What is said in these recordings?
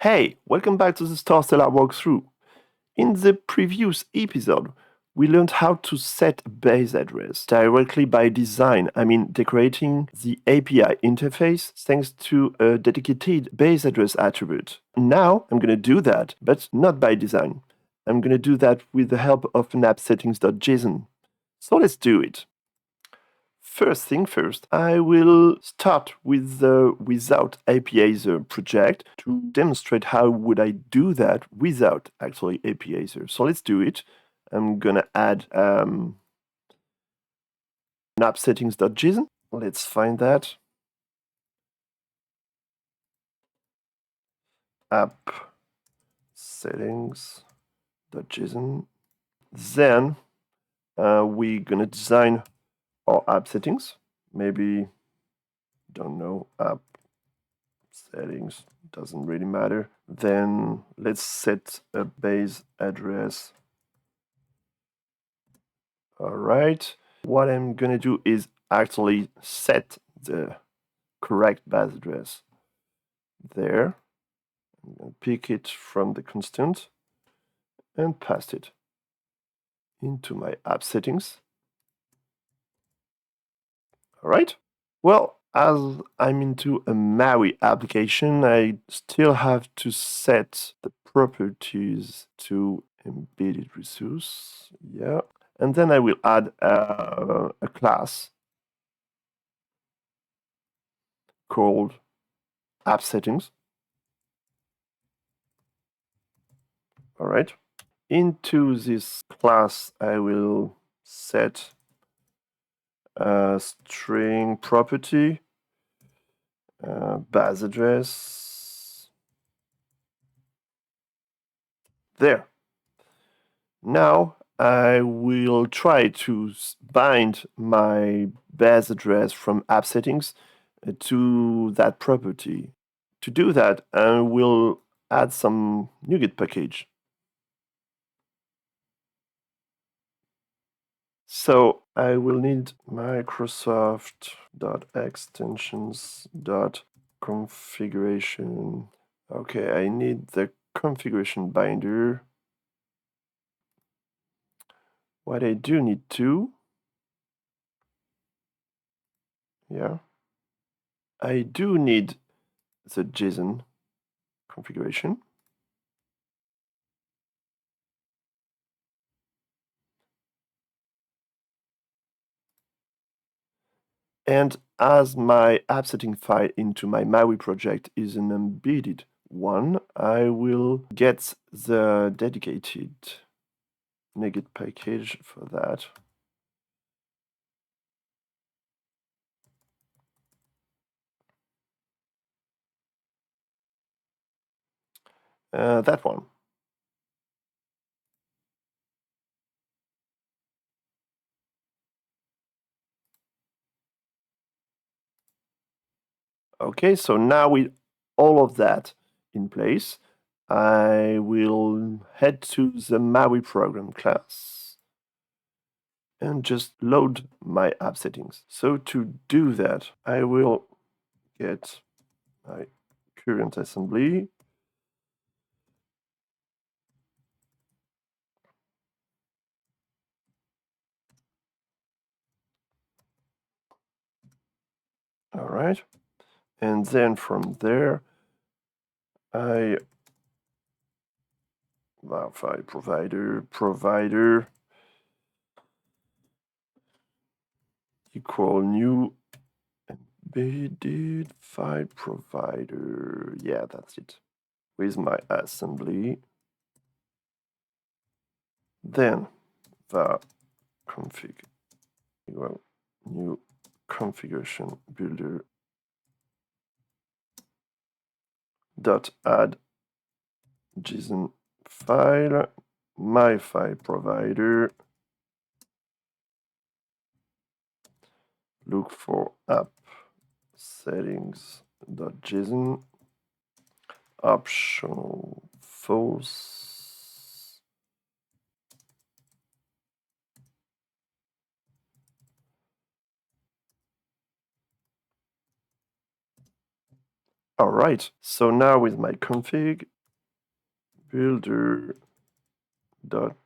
Hey, welcome back to the StarCellar walkthrough. In the previous episode, we learned how to set a base address directly by design. Decorating the API interface thanks to a dedicated base address attribute. Now I'm going to do that, but not by design. I'm going to do that with the help of an app-settings.json. So let's do it. First thing first, I will start with the Without Apizr project to demonstrate how would I do that without actually Apizr. So let's do it. I'm gonna add an app settings.json. Let's find that. App settings.json. Then we're gonna design our app settings. Maybe, don't know, app settings, doesn't really matter. Then let's set a base address. All right. What I'm gonna do is actually set the correct base address there. I'm gonna pick it from the constant and paste it into my app settings. All right. Well, as I'm into a MAUI application, I still have to set the properties to embedded resource. Yeah. And then I will add a class called app settings. All right. Into this class, I will set a string property, base address. There. Now I will try to bind my base address from app settings to that property. To do that, I will add some NuGet package. So I will need Microsoft.extensions.configuration. Okay, I need the configuration binder. What I do need to, I do need the JSON configuration. And as my app setting file into my MAUI project is an embedded one, I will get the dedicated NuGet package for that. That one. Okay, so now with all of that in place, I will head to the MAUI program class and just load my app settings. So to do that, I will get my current assembly. All right. And then from there, file provider equal new embedded file provider. Yeah, that's it. With my assembly. Then the config, new configuration builder dot add JSON file, my file provider, look for app settings.json, optional false. All right, so now with my config builder dot,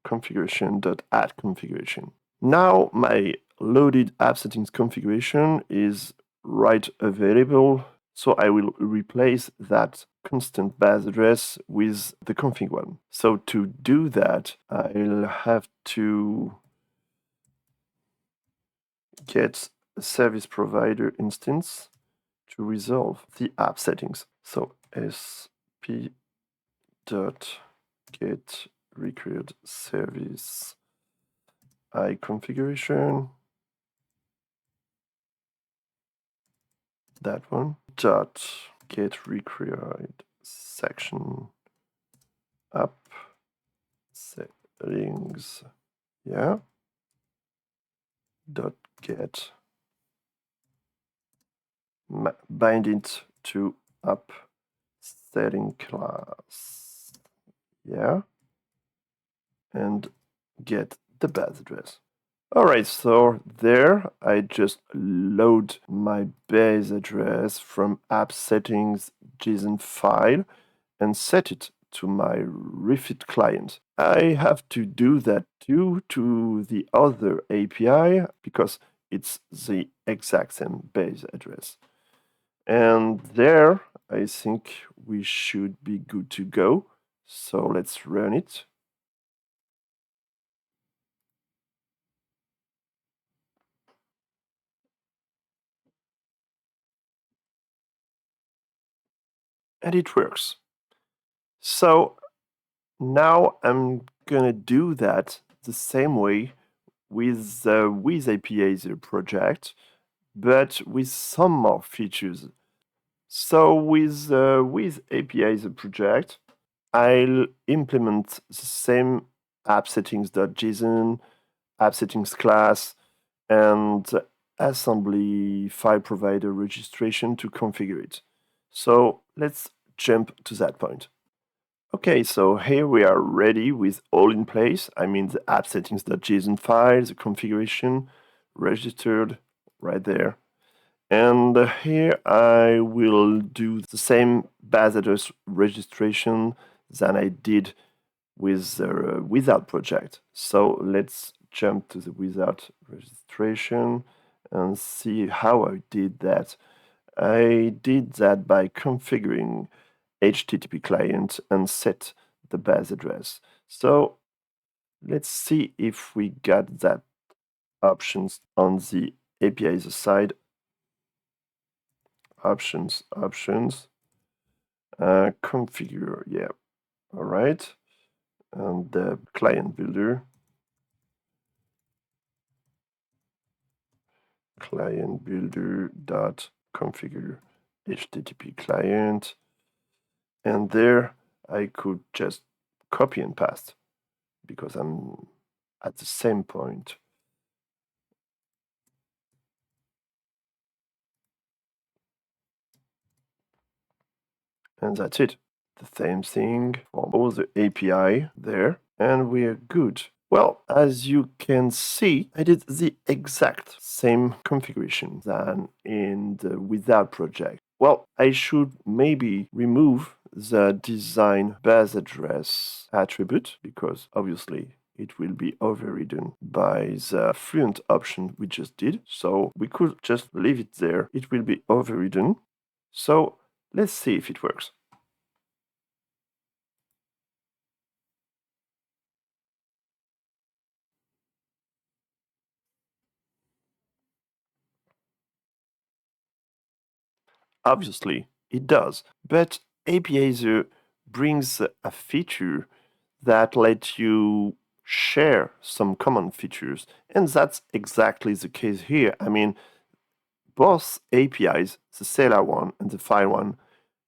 configuration dot add configuration. Now my loaded app settings configuration is right available. So I will replace that constant base address with the config one. So to do that, I'll have to get a service provider instance to resolve the app settings. So sp dot get required service I configuration, that one, dot get required section app settings, dot get bind it to app setting class, and get the base address. All right, so there I just load my base address from app settings JSON file and set it to my Refit client. I have to do that too to the other API because it's the exact same base address. And there, I think we should be good to go. So let's run it. And it works. So now I'm gonna do that the same way with the with Apizr project, but with some more features. So with Apizr project, I'll implement the same app settings.json, app settings class, and assembly file provider registration to configure it. So let's jump to that point. Okay, so here we are ready with all in place. I mean the app settings.json file, the configuration registered right there. And here I will do the same base address registration than I did with the without project. So let's jump to the without registration and see how I did that. I did that by configuring httpclient and set the base address. So let's see if we got that options on the API's side. Options, configure, all right. And the client builder, dot configure HTTP client. And there I could just copy and paste because I'm at the same point. And that's it. The same thing for all the API there, and we're good. Well, as you can see, I did the exact same configuration than in the without project. Well, I should maybe remove the design base address attribute because obviously it will be overridden by the fluent option we just did. So we could just leave it there. It will be overridden. So let's see if it works. Obviously, it does. But Apizr brings a feature that lets you share some common features. And that's exactly the case here. I mean, both APIs, the StarCellar one and the file one,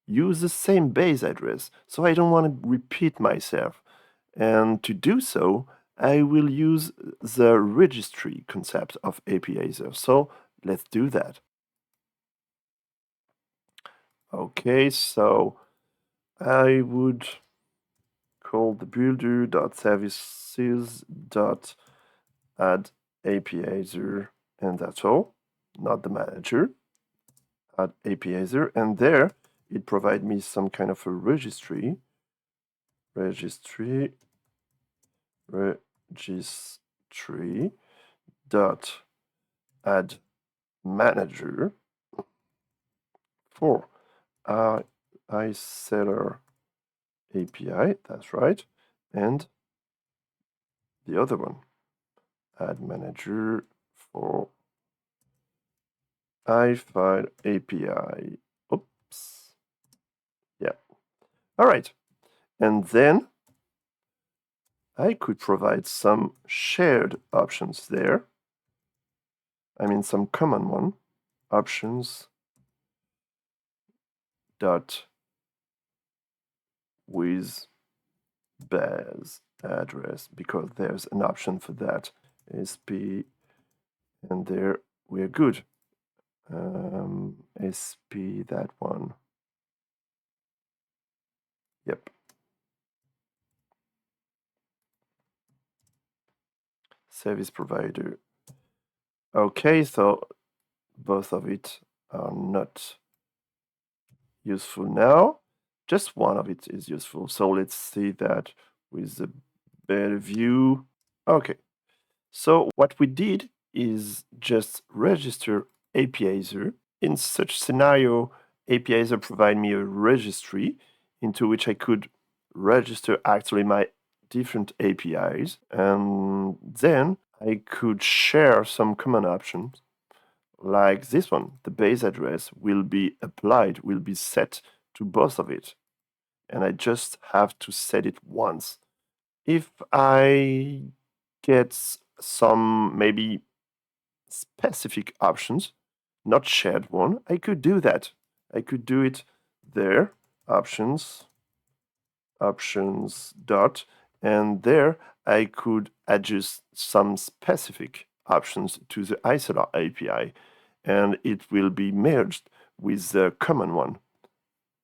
use the same base address. So I don't want to repeat myself. And to do so, I will use the registry concept of Apizr. So let's do that. Okay, so I would call the builder.services.add Apizr, and that's all, not the manager. add Apizr, and there it provides me some kind of a registry dot add manager for StarCellar API, that's right, and the other one, add manager for iFile API. Oops. Yeah. All right. And then I could provide some shared options there. I mean, some common one, options dot with base address, because there's an option for that, SP, and there we're good. SP, that one. Yep. Service provider. Okay, so both of it are not useful now. Just one of it is useful. So let's see that with a better view. Okay, so what we did is just register Apizr. In such scenario, Apizr provide me a registry into which I could register actually my different APIs, and then I could share some common options like this one. The base address will be applied, will be set to both of it, and I just have to set it once. If I get some maybe specific options, not shared one, I could do that. I could do it there, options dot, and there I could adjust some specific options to the StarCellar API, and it will be merged with the common one.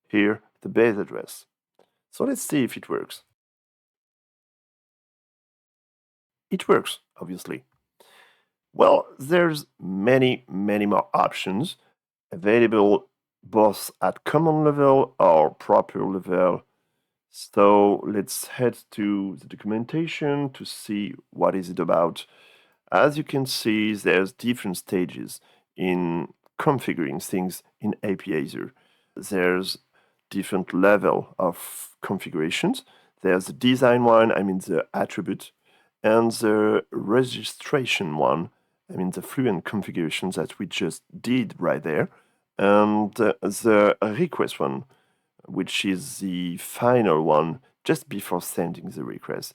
Here, the base address. So let's see if it works. It works, obviously. Well, there's many more options available both at common level or proper level. So let's head to the documentation to see what is it about. As you can see, there's different stages in configuring things in Apizr. There's different level of configurations. There's the design one, I mean the attribute, and the registration one, I mean the fluent configurations that we just did right there, and the request one, which is the final one just before sending the request.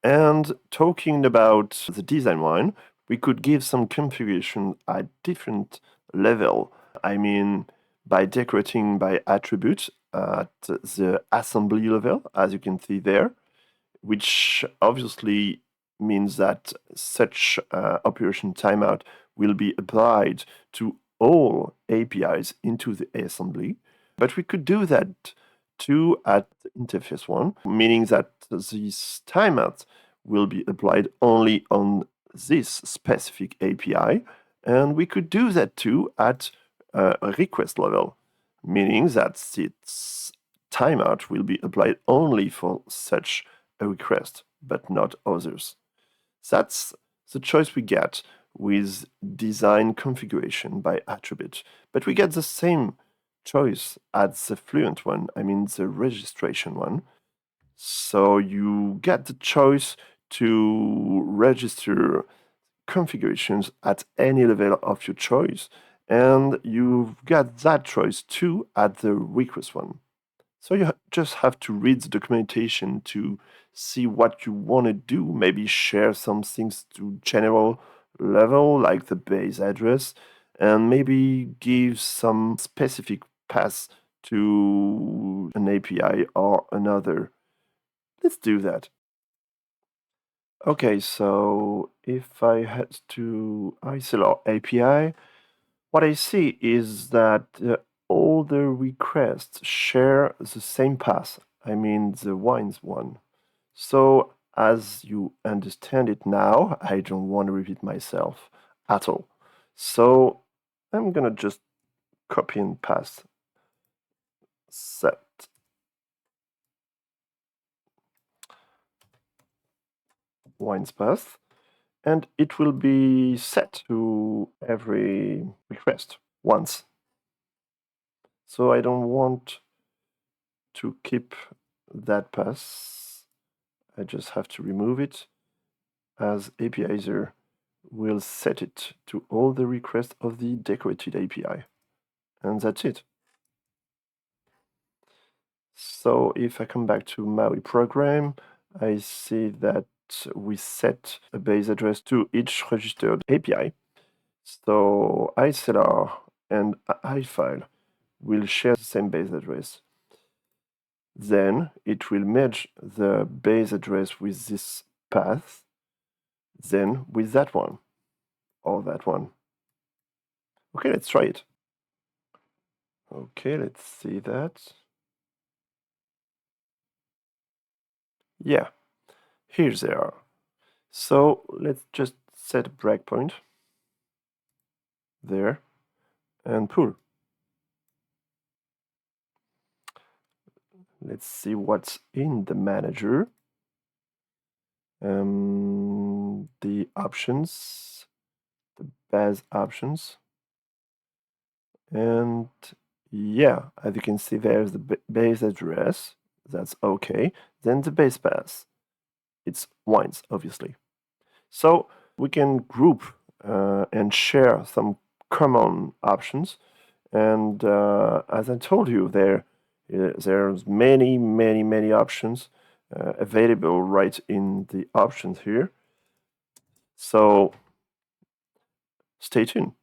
And talking about the design one, we could give some configuration at different level. I mean, by decorating by attribute at the assembly level, as you can see there, which obviously means that such operation timeout will be applied to all APIs into the assembly. But we could do that too at the interface one, meaning that this timeout will be applied only on this specific API. And we could do that too at a request level, meaning that its timeout will be applied only for such a request, but not others. That's the choice we get with design configuration by attribute. But we get the same choice at the fluent one, I mean the registration one. So you get the choice to register configurations at any level of your choice, and you've got that choice too at the request one. So you just have to read the documentation to see what you want to do, maybe share some things to general level like the base address, and maybe give some specific paths to an API or another. Let's do that. Okay, so if I head to StarCellar API, what I see is that all the requests share the same path, I mean the wines one. So as you understand it now, I don't want to repeat myself at all. So I'm gonna just copy and paste set wines path, and it will be set to every request once. So I don't want to keep that path. I just have to remove it, as Apizr will set it to all the requests of the decorated API. And that's it. So if I come back to MAUI program, I see that we set a base address to each registered API. So StarCellar and iFile will share the same base address. Then it will merge the base address with this path, then with that one, or that one. Okay, let's try it. Okay, let's see that. Yeah, here they are. So let's just set a breakpoint there and pull. Let's see what's in the manager. The options, the base options. And yeah, as you can see, there's the base address. That's okay. Then the base path. It's wines, obviously. So we can group and share some common options. And as I told you, there's many options available right in the options here. So stay tuned.